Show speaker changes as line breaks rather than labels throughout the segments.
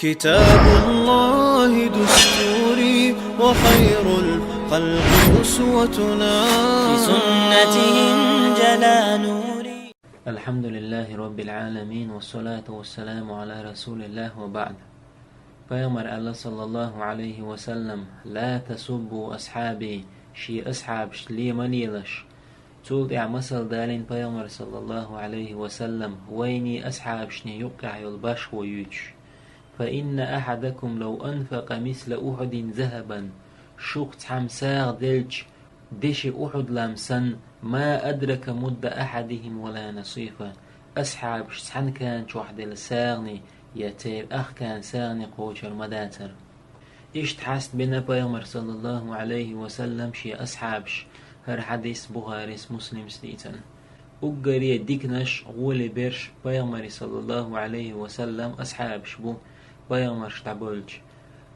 كتاب الله دستوري وخير الخلق أسوتنا،
في سنتهم جلا نوري.
الحمد لله رب العالمين، والصلاة والسلام على رسول الله، وبعد. فيغمر الله صلى الله عليه وسلم: لا تسبوا أصحابي، شي أصحاب شلي منيلش. تولد مثل دالين فيغمر صلى الله عليه وسلم: ويني أصحاب شني يقع يلبش ويوش. فإن أحدكم لو أنفق مثل أحد ذهبا، شوقت حمساغ دلج دش أحد لامسن، ما أدرك مد أحدهم ولا نصيفا. أصحاب شسحن كان شوحد الساغني يتير أخ كان ساغني قوشر مداتر. إشت حست بنا بيغمر صلى الله عليه وسلم شي أصحابش. هر حديث بخاري مسلم سليتن. أقري ديكنش غولي برش بيغمر صلى الله عليه وسلم أصحابش بو بيغمر شتعبولج.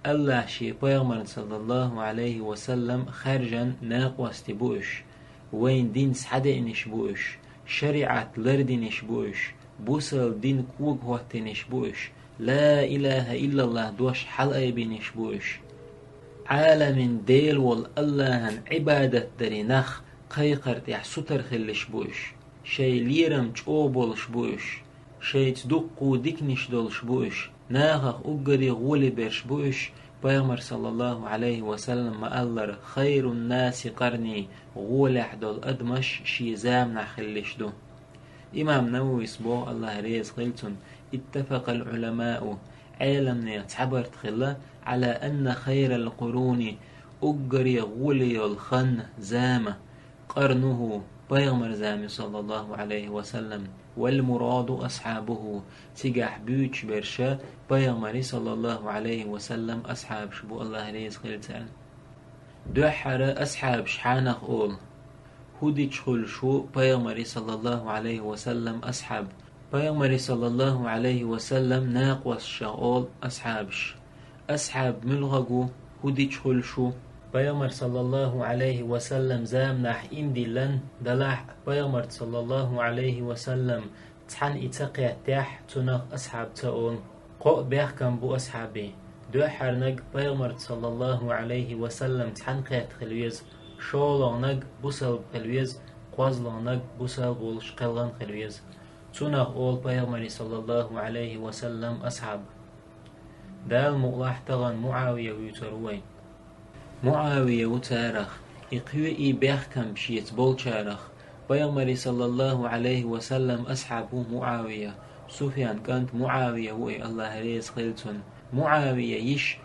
الله شي بيغمر صلى الله عليه وسلم خرجا ناقوستي بوش، وين دين سحدئنش بوش، شريعة لردنش بوش، بوصل دين كوك هوتنش بوش، لا إله إلا الله دوش حلقة بينش بوش. عالم ديل والله عبادة دري نخ قيقرت ستر خلش بوش، شي ليرم تشوبولش بوش، شي تدقو ديكنش دولش بوش، ناخخ أقري غولي برش بوش. بيغمر صلى الله عليه وسلم ما ألر خير الناس قرني، غولح دول أدمش شي زامنا خلش دو. إمام نووي سبو الله ريز خلتن: اتفق العلماء عالمنا يتعبرت خلا على أن خير القرون أقري غولي الخن زامة قرنه بيغمر زامي صلى الله عليه وسلم، والمراد أصحابه تجح بيوش برشا بيغمر صلى الله عليه وسلم أصحاب شبو الله ريز خلتن. دوحر أصحاب شحانخ أول هودي تشخل شو بيغمر صلى الله عليه وسلم أصحاب. بيغمر صلى الله عليه وسلم ناقوس شغول أصحابش. أصحاب ملغقو هودي تشخل شو بيغمر صلى الله عليه وسلم زامنح إندي لن دلاح. بيغمر صلى الله عليه وسلم تحن إتقيا تاح تنخ أصحاب تأول قو بيحكم بو أصحابي. دوحر نق بيغمر صلى الله عليه وسلم تحن قيت خلويز، شولو نق بوسل خلويز، قوازلو نق بوسل بولش قلغن خلويز. تنخ أول بيغمر صلى الله عليه وسلم أصحاب. دال مؤلاح تغن معاوية ويتروين. معاوية وتارخ إقوئي بيحكم شيت بولشارخ. بيغمر صلى الله عليه وسلم أصحابه معاوية. سفيان كانت معاوية وإي الله ريز خلتن. معاوية يش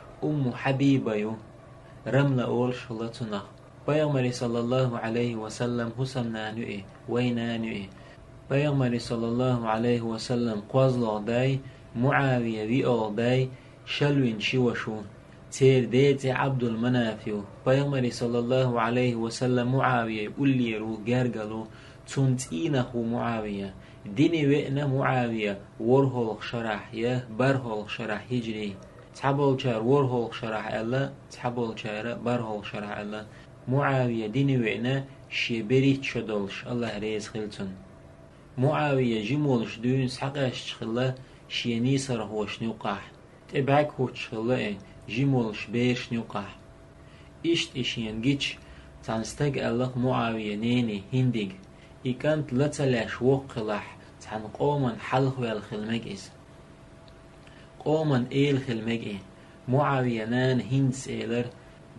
حبيبة يو رملة أول شلتنخ. بيغمر صلى الله عليه وسلم حسن نانوئي وينانوئي. بيغمر صلى الله عليه وسلم قوزلو داي معاوية بيئو داي شلوين شوشو تير ديتي عبد المنافيو. بيغمر صلى الله عليه وسلم معاوية يقوليرو جارجلو تنتينخو معاوية ديني وئنا معاوية ورهول شرح يه برهول شرح هجري. تحبول شار ورهول شرح الله، تحبول شار برهول شرح الله. معاوية ديني وئنا شبريت شدولش الله ريز خلتن. معاوية جمولش دون سحقاش تخلا شيني سرهوش نوقح تبعك هوش خلا جمولش بيرش نوقح. إشت إشين جيتش تنستق الله معاوية نيني هندق إكانت لتلاش وقلح تحن قومن حلق والخلمجئز قومن إيل خلمجئ. معاوية نان هند سيلر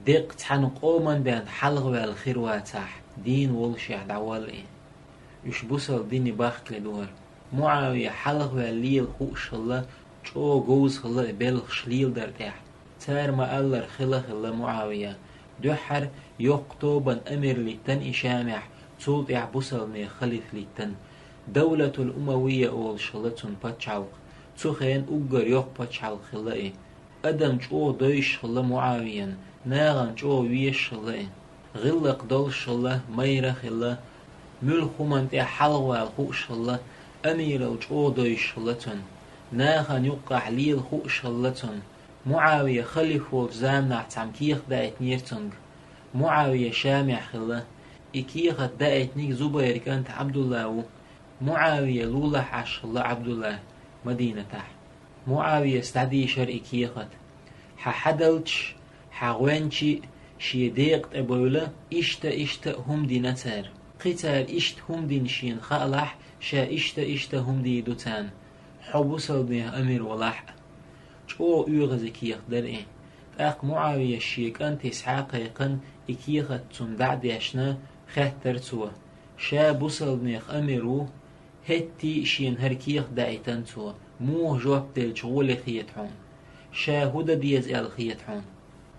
دق تحن قومن بين حلق والخيرواتح دين والشيح دعوالي يش بوصل ديني باخك لدور. معاوية حلق والليل خوش الله جو جوز خلا بلخ شليل درتاح. تار ما ألر خلا خلا معاوية دوحر يقطوبا أمر لتن إشامح تولد يعبوصل مي خليف لتن. دولة الأموية أول شلتن باتشالق تخين أقر يوق باتشالق خلائي. أدم جو دويش خلا معاويا ناغن جو ويش خلائي. غلق دول شلا ميرا خلا ملخو من تي حلوة الخوش خلا أمير الجو دويش خلتن ناغن يقع ليل خوش خلتن. معاوية خليف والزامنا تعمكيخ دايت نيرتنج. معاوية شامع خلا إكيخ دايت نيك زبير كانت عبد الله. معاوية لولح عش الله عبد الله مدينة تح. معاوية استعدي شر إكيخت حدلش حغوانشي شي ديقت أبولا إشتا هم دي نتار قتال إشت هم دي نشين خالح شا إشتا هم دي دوتان حبوصل دي أمير ولح جو يغز إكيخ درئي أق معاوية الشيك أنت إسحاق يقن إكيخت تندع يشنا خاتر توا شا بوصل نيخ أميرو هتي شين هركيخ دايتان توا مو جواب دل شغول خيتحون شا هودا ديز إل خيتحون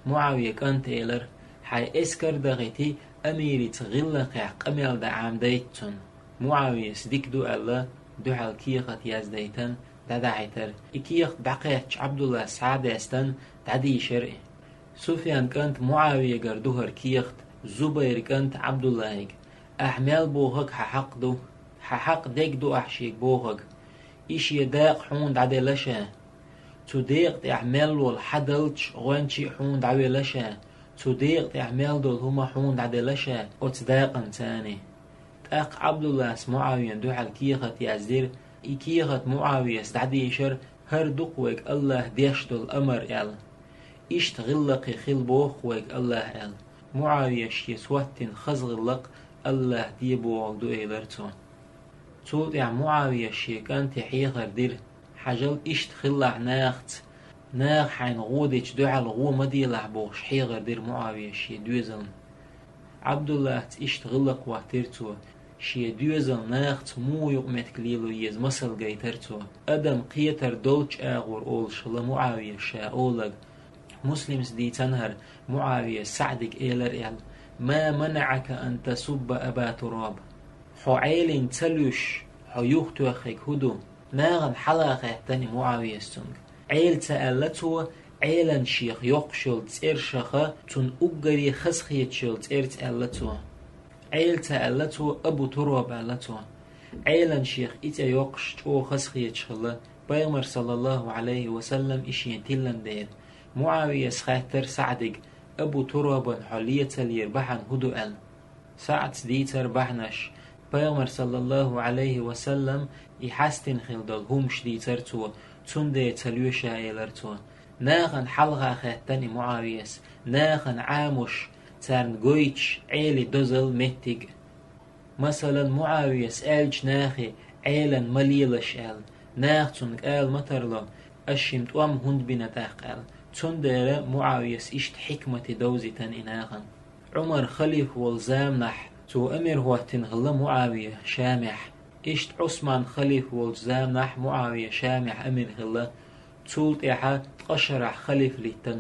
معاوية كان تيلر حي اسكر دغيتي أميري تغلق قميل دا عام دايتون معاوية سديك دو الله دو حال كيخت يازدايتان دعيتر إكيخ بقيتش عبد الله سعد استن دعدي شرعي سفيان كانت معاوية قردوهر كيخت زبير كانت عبد الله أحمل بوهك حق ديك دو أحشيك بوهك إيش يداق حون دعدي لشا تديق تعمل والحدلش غوانشي حون دعوي لشا تديق تعمل دول هما حون دعدي لشا وتداقن تاني تاق عبد الله معاوية دو حال كيخت يازدير إكيغت معاوية استعدي شر هر دقوك الله ديشتو الأمر إل إشت غلق خيل بوخ ويك الله إل معاوية شي سواتين خزغلق الله ديبو دو إيلرتو توت معاوية شي كان تحيغر دير حجل إشت خلع ناخ حين غوديش دعا الغو مدي لعبوش حيغر دير معاوية شي دوزن عبد الله إشت غلق واتيرتو شي دوزن ناخت مو يقمت كليلو يز مسل جيترتو أدم قيتر دولش آغور أول شلا معاوية شا أولغ مسلمس دي تنهر معاوية سعدك إيلر إل ما منعك أن تسب أبا تراب حو عيلين تلوش حو يوختو أخيك هدو ناغن حلقة تاني معاوية ستنك عيل تألتو عيلن شيخ يقشل تير شخة تن أقري خسخيت شل تير تألتو عيل تألتو أبو تراب ألتو عيلن شيخ إتا يقش تو خسخيت شخلة بيغمر صلى الله عليه وسلم إشين تلن دير معاوية سخاتر سعدك أبو تراب حلية ليربحن هدو أل سعد ديتر بحنش بيغمر صلى الله عليه وسلم يحستن خلدل همش ديتر تو تندي تلوشا إيلرتو ناغن حلغة خاتني معاويس ناغن عامش تارن قويتش عيلي دوزل متق مثلا معاويس آلج ناخي عيلا مليلش آل ناغتن آل مطرلو أشمت وام هند بنتاق آل تندير معاويس إشت حكمة دوزي تن إناغن عمر خليف والزامنح تو أمير هو تنغل معاوية شامح إشت عثمان خليف والزامنح معاوية شامح أمير غلا تولت إحا تقشرح خليف لتن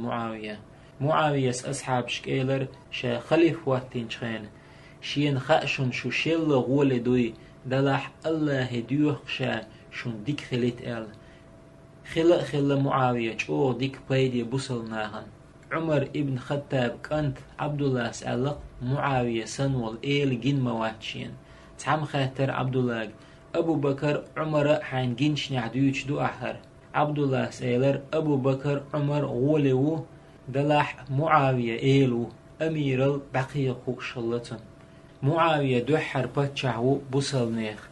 معاوية أصحاب شكيلر شا خليف واتين شخين شين خأشن شو شل غول دوي دلح الله هديوخ شا شون ديك خليت إل خلا معاوية جو ديك بايدي بوصل ناغن عمر ابن خطاب كانت عبد الله سألق معاوية سنول إيل جن مواتشين تعم خاتر عبد الله أبو بكر عمر حين جنش نعديوش دو أحر عبد الله سألر أبو بكر عمر غوليو دلح معاوية إيلو أمير البقيق شلتن معاوية دوحر باتشاهو بوصل نيخ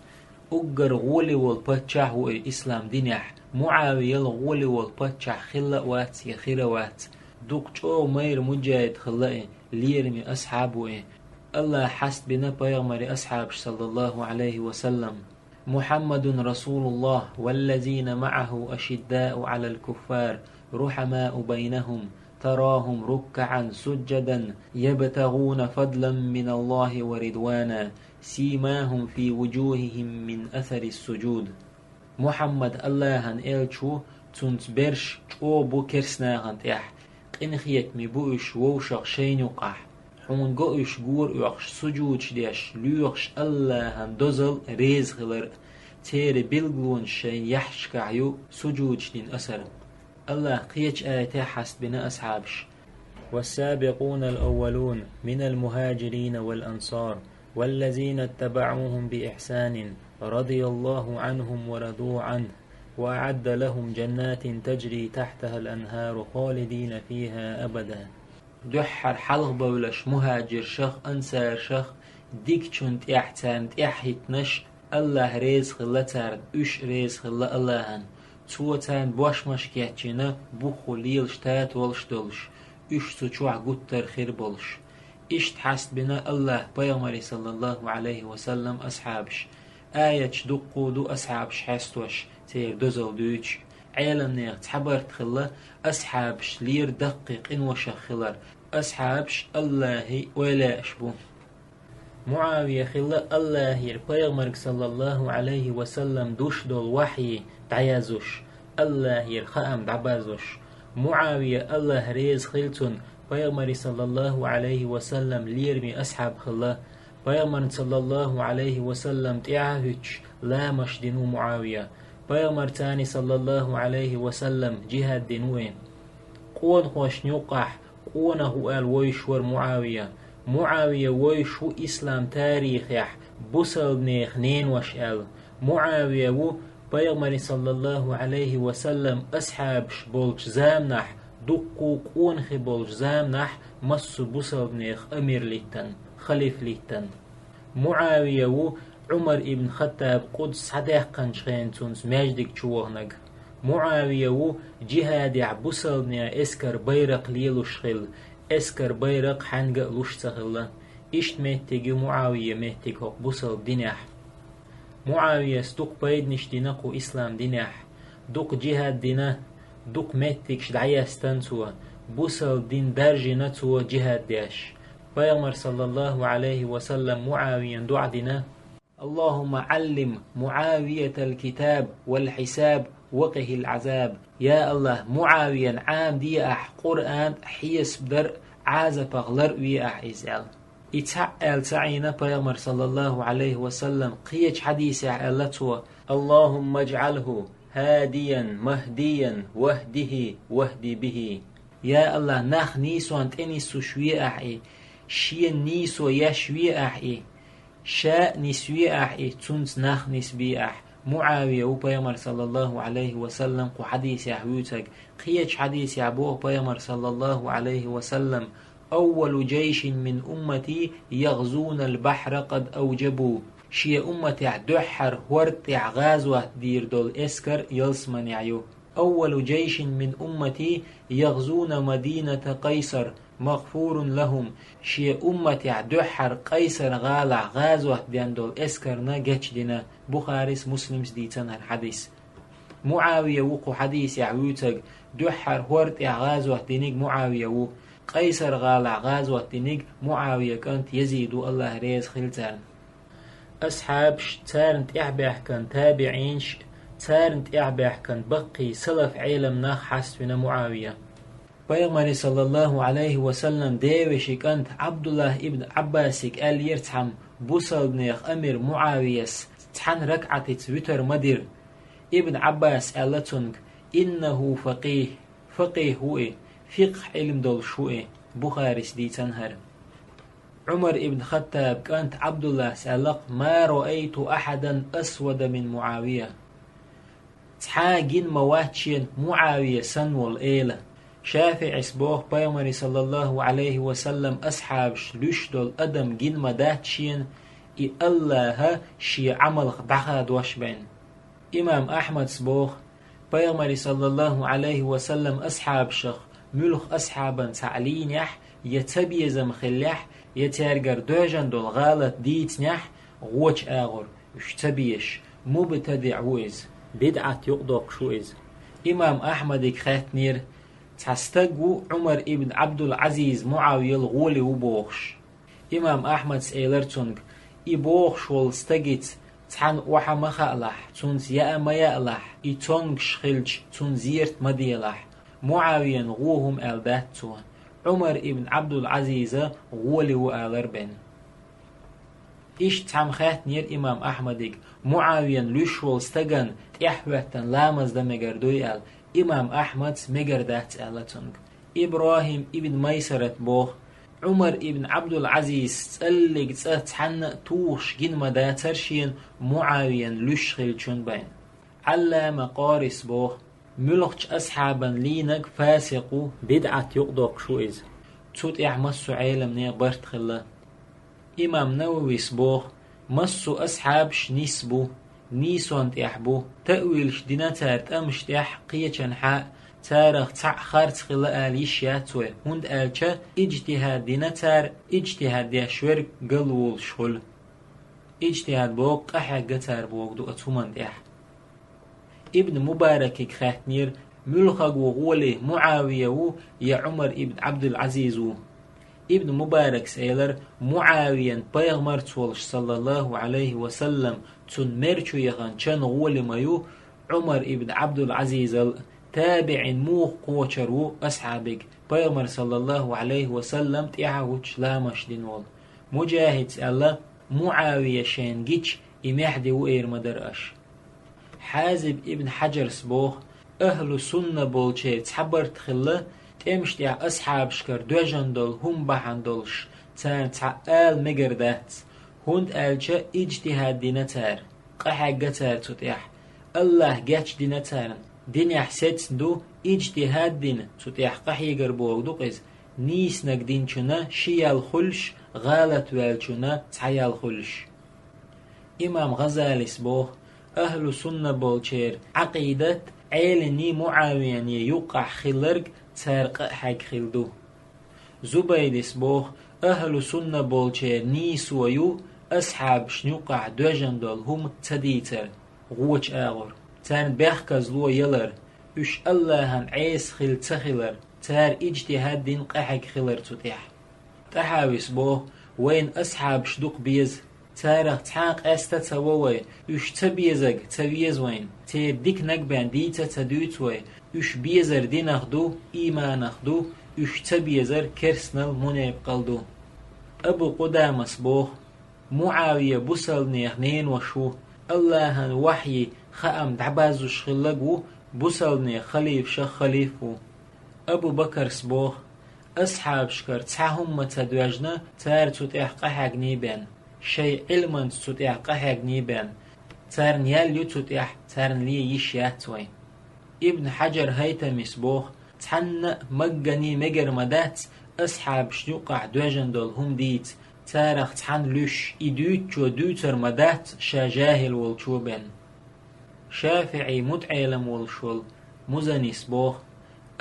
أقر غولي والباتشاهو الإسلام دينيح معاوية الغولي والباتشاه خلا وات يخير وات دوقشو مير مجاهد خلائي ليرمي أصحابه الله حسب بنا بيغمر أصحاب صلى الله عليه وسلم محمد رسول الله والذين معه أشداء على الكفار رحماء بينهم تراهم ركعا سجدا يبتغون فضلا من الله ورضوانا سيماهم في وجوههم من أثر السجود محمد الله إلشو تنتبرش او بو كرسناغن تيح قنخيت مبوش ووشق شين يقح حون قوش قور يوخش سجود شديش ليوخش الله دوزل ريز غلر تير بلغون شين يحشكعيو سجود شدين أسر الله قيتش آياتي حسب بنا أصحابش والسابقون الأولون من المهاجرين والأنصار والذين اتبعوهم بإحسان رضي الله عنهم ورضوا عنه وأعد لهم جنات تجري تحتها الأنهار خالدين فيها أبدا دحر حلق بولش مهاجر شخ أنسار شخ ديك چونت احتان احيتنش الله ريز خلا تارد اش ريز خلا اللهن توتان بوش مشكيتشنا بوخو ليل شتات ولش دلش اشتو چوع قطر خير بولش اشت حست بنا الله بيغمري صلى الله عليه وسلم أصحابش آية دقو دو أصحابش حستوش تير دوزل دوش عيلم نيغ تحبرت خلا أصحابش لير دقيق إن وشخلر أصحابش الله ولا أشبو معاوية خلا الله ير بيغمرك صلى الله عليه وسلم دوش دول وحي تعيزوش الله ير خام دعبازوش معاوية الله ريز خلتون بيغمري صلى الله عليه وسلم ليرمي أصحاب خلا بيغمر صلى الله عليه وسلم تعاهج لا مش دينو معاوية بيغمر تاني صلى الله عليه وسلم جهاد دينوين قون خوش نوقح قونه قال ويشور معاوية معاوية ويشو إسلام تاريخ يح بوصل نيخ نين وشال معاوية و بيغمر صلى الله عليه وسلم أصحابش بولج زامنح دقو قونخ بولج زامنح مصو بوصل نيخ أمير ليتن خليف ليتن معاوية و عمر ابن خطاب قدس حديق قنشخين تونس ماجدك چوهنگ معاوية و جهاد يعبوصل نيا اسكر بيرق ليلو شخل اسكر بيرق حنق لوش تخلا اشت مهتگي معاوية مهتگ هق بوصل دينح معاوية ستوق بيد نشتينقو إسلام دينح دوق جهاد دينه دوق مهتگ شدعيا استنسوا بوصل دين درجي نتوا جهاد ديش بيغمر صلى الله عليه وسلم معاوية دعا دينه اللهم علم معاوية الكتاب والحساب وقه العذاب يا الله معاوية عام دي قرآن حيس بدر عازب غلر وي إزال يتعال تعينا بيغمر صلى الله عليه وسلم قيج حديث عالتوا اللهم اجعله هاديا مهديا وهدي به يا الله نخ نيسو انت انيسو شوي أحي شين نيسو يشوي أحي شاء نسوي أحي تنس نخ نسبي أح معاوية وبيغمر صلى الله عليه وسلم قو حديث يحويتك قيج حديث يعبوه بيغمر صلى الله عليه وسلم أول جيش من أمتي يغزون البحر قد أوجبوا شي أمتي دحر ورتع غازوة دير دول إسكر يلسمن يعيو أول جيش من أمتي يغزون مدينة قيصر مغفور لهم شي أمتي دحر قيصر غالع غازوة ديان دول إسكر نجتش دينا بخاريس مسلمس ديتن الحديث معاوية وقو حديث يعويتك دحر ورتع غازوة دينيك معاوية و قيصر غالع غازوة دينيك معاوية كانت يزيد الله ريز خلتان أصحابش تارنت إعباح كان تابعينش تارنت إعباح كان بقي سلف علم ناخ حسبنا معاوية بيغمري صلى الله عليه وسلم ديوشك أنت عبد الله ابن عباسك قال يرتحم بوصل بنيخ أمير معاويس تحن ركعة تويتر مدير ابن عباس قالتنك إنه فقيه هو فقه علم دول شوئ بخاري دي تنهر عمر ابن خطاب كانت عبد الله سألق ما رأيت أحدا أسود من معاوية تحاجين مواتشين معاوية سنول إيلة شافع اسبوه بيغمري صلى الله عليه وسلم أصحابش لشدول أدم جين مداتشين إي الله شي عمل دخاد وشبين إمام أحمد سبوه بيغمري صلى الله عليه وسلم أصحاب شخ ملخ أصحابا تعلين يح يتبيزم خليح يتارجر دوجن دول غالط ديت نح غوش آغر اشتبيش مبتدع ويز بدعة يقضوك شويز إمام أحمد كخاتنير تستقو عمر ابن عبد العزيز معاوية الغولي وبوخش إمام أحمد سأيلرتونج إبوخش والستقيت تحن وحا مخالح تونز يا ما يالح إتونج شخلج تونزيرت مديلح معاوية غوهم ألداتون عمر ابن عبد العزيز غولي وآلربن إيش تحم خاتنير إمام أحمدك معاوية لشول استغن تحوهتن لامز دمجردوي إمام أحمد مجردات ألتونج إبراهيم ابن ميسرة بوخ عمر ابن عبد العزيز تسألق تحن توش جن مداترشين معاوية لشخل چون بين علامة قارس بوخ ملقش أصحابا لينك فاسقو بدعة يقضوك شوئز توت إعمسو عالم نيا برت خلا إمام نووي سبوخ مسو أصحابش نسبو نيسون تيحبو تأويلش دينا تار تأمش تيح قيچن حق تارخ تع خارت خلا آليشياتوه هند آلچه اجتهاد دينا تار اجتهاد ديا شور قلول شغل اجتهاد بوق قحق تار بوق دو اتومن تيح ابن مبارك خاتنير ملخق وغولي معاوية يا عمر ابن عبد العزيز ابن مبارك سيلر معاوية بيغمر تولش صلى الله عليه وسلم تن مرچو يغان چن غولي مايو عمر ابن عبد العزيز تابع موخ قوچرو أصحابك بيغمر صلى الله عليه وسلم تيعاوش لامش دينول مجاهد الله معاوية شينجيش إمحدي وإير مدرأش حازب ابن حجر سبوخ أهل سنة بولشي تحبر تخلا تمشت يا أصحاب شكر دوجن دول هم بحن دولش تان تعال مقردات هند آلشا اجتهاد دينتار قحق تار تتيح الله جاتش دينتارن دنيا حسيت دو اجتهاد دين تتيح قحي قربوغ دوقز نيس نقدين چنا شيال خلش غالت والچنا تعيال خلش إمام غزالي سبوخ أهل سنة بولشير عقيدة عيلني معاوين يوقع خلرق تارق حق خلدو زبيد سبوخ أهل سنة بولشير نيس ويو أصحاب شنوقع دوجن دول هم تديتر غوش آغر تان بيخكز لو يلر اش اللهن عيس خل تخلر تار اجتهاد دين قحق خلر تتيح تحاوي سبوخ وين أصحاب شدوق بيز تارخ تحاق استتووي اش تبيزق تبيز وين تير ديك نقبان ديتا تدوتوي اش بيزر دين اخدو ايمان اخدو اش تبيزر كرسنل منيب قلدو ابو قدام سبوخ معاوية بوصل نيخنين وشو اللهن وحي خام دعبازو شخلقو بوصل خليف شخ خليفو ابو بكر سبوخ أصحاب شكر تحهم متدوجنا تار تتيح قحق نيبان شيء علما تتيح قحق نيبان تار نياليو تتيح تار لي يشياتوين ابن حجر هيتم سبوخ تحن مجني مجر مدات أصحاب شنوقع دوجن دول هم ديت تارخ تحن لش إدوت جو دوتر مدات شاجاهل والشوبن شافعي متعلم والشول مزني سبوخ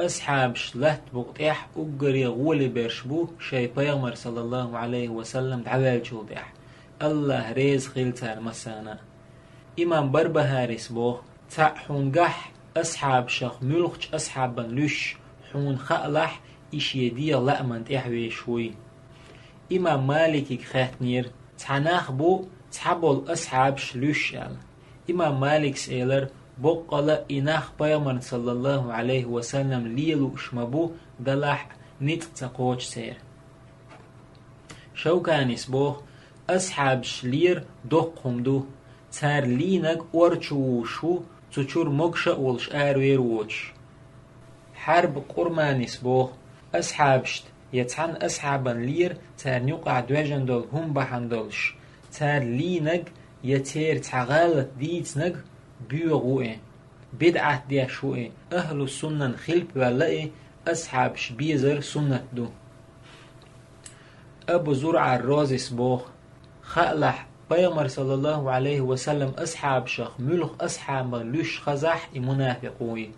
أصحاب شلت بقطيح أقري غولي برشبو شاي بيغمر صلى الله عليه وسلم دعوال شلطيح الله ريز خلتار مسانا إمام بربهاري سبوخ تا حونقح أصحاب شخ ملخش أصحابا لش حون خألح إش يدي لأمن تحوي شوي إمام مالكي خاتنير تعناخ بو تحبول أصحاب شلوش إمام مالك سيلر بقلا إناخ بيامر صلى الله عليه وسلم ليلو شمبو دلح نتق تقوش سير شو كان يسبوخ أصحاب شلير دقهم دو تار لينك ورچو شو تشور مقشا والش آروير ووش حرب قرمان يسبوخ أصحاب شت يتحن أصحابا لير تار نيوقع دوجن دول هم بحن دولش تار لينك يتير تغالت ديتنك بيوغوئي بدعة ديا شوئي أهل السنة خلب واللئي أصحاب شبيزر سنة دو أبو زرع الرازي سبوخ خألح بيامر صلى الله عليه وسلم أصحاب شخ ملخ أصحاب لش خزح منافقوي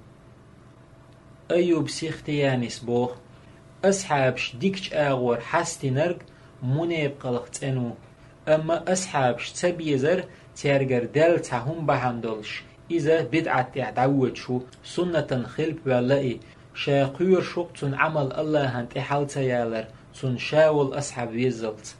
أيوب سيختياني سبوخ أصحاب شديكش آغور حستي نرق منيب قلق تنو أما أصحاب شتبيزر تيرجر دل تهم بهندلش إذا بدعة تعود شو سنة خلب واللئي شاقير شقتن عمل الله هنت حالت يالر تن شاول أصحاب يزلت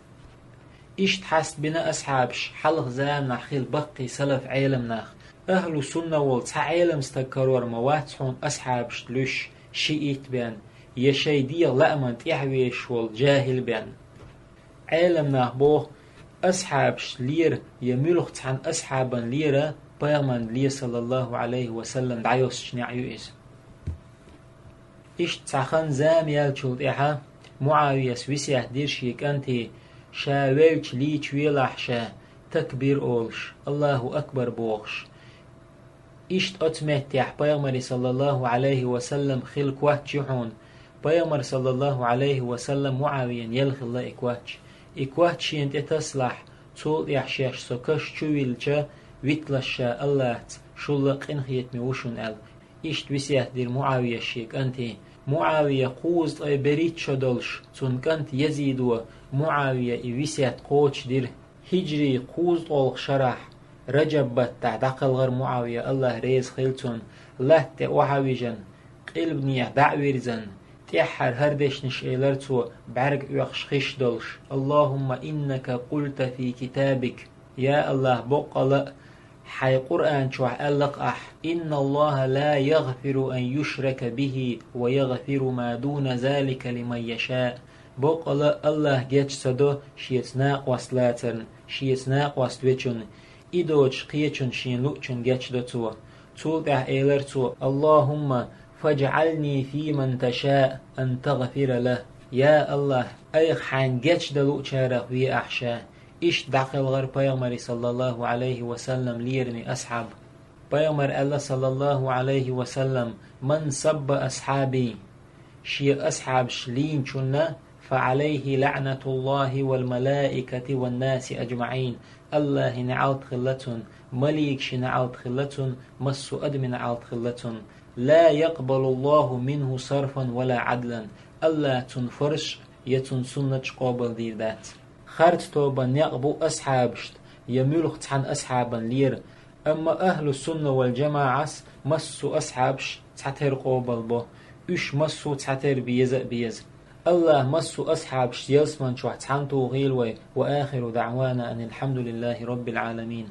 إشت حست بنا أصحابش حلق زام نخيل بقي سلف عالم ناخ أهل سنة والت عالم استكرور مواتحون أصحابش لش شيئت بان يشي دي لأمن تحويش والجاهل بان عالم ناخ بوه أصحاب لير يملخت عن أصحابا ليرة بيغمان لي صلى الله عليه وسلم دعيوس شنعيو إس إش تساخن زام يالشولت إحا معاوية سويسيح دير شيك أنتي شاويلش ليش ويلحشا تكبير أولش الله أكبر بوغش إشت أتمتح بيغمر صلى الله عليه وسلم خلق واتش يحون بيغمر صلى الله عليه وسلم معاوية يلخ الله إكواتش إكواتش ينت تصلح طول يحشيش سكش شويلشا ويتلشا الله شلق انخيت موشن ال إشت وسيات دير معاوية الشيك أنتي معاوية قوز أي بريت شدلش تون كنت يزيد معاوية وسيات قوش دير هجري قوز أولخ شرح رجب بتا دقل غير معاوية الله ريز خيلتون لا تأوحاويجن قلبني دعويرزن تحر هردش نشيلرتو بعرق يخش خش دلش اللهم إنك قلت في كتابك يا الله بقل حي قرآن شوح ألق إن الله لا يغفر أن يشرك به ويغفر ما دون ذلك لمن يشاء بقل الله جيش سدو شيتناق وصلاتن شيتناق وصلوچن إدوش قيچن شين لؤچن جيش دتو تول إيلرتو اللهم فاجعلني في من تشاء أن تغفر له يا الله أي حان جيش دلو چارخ وي أحشا إيش داخل غير بيغمر صلى الله عليه وسلم ليرني أصحاب بيغمر الله صلى الله عليه وسلم من سب أصحابي شي أصحاب شلين شنا فعليه لعنة الله والملائكة والناس أجمعين الله نعوت خلتون مليك شنعوت خلتون مسو أدم نعوت خلتون لا يقبل الله منه صرفا ولا عدلا الله تنفرش يتن سنة قابل دير ذات خارت توبا يقبو أصحابشت يملخ عن أصحابا لير أما أهل السنة والجماعة مسو أصحابش تعتر قابل بو إش مسو تعتر بيز الله مسو أصحابش يلسمن شوح تحنتو غيلوي وآخر دعوانا أن الحمد لله رب العالمين.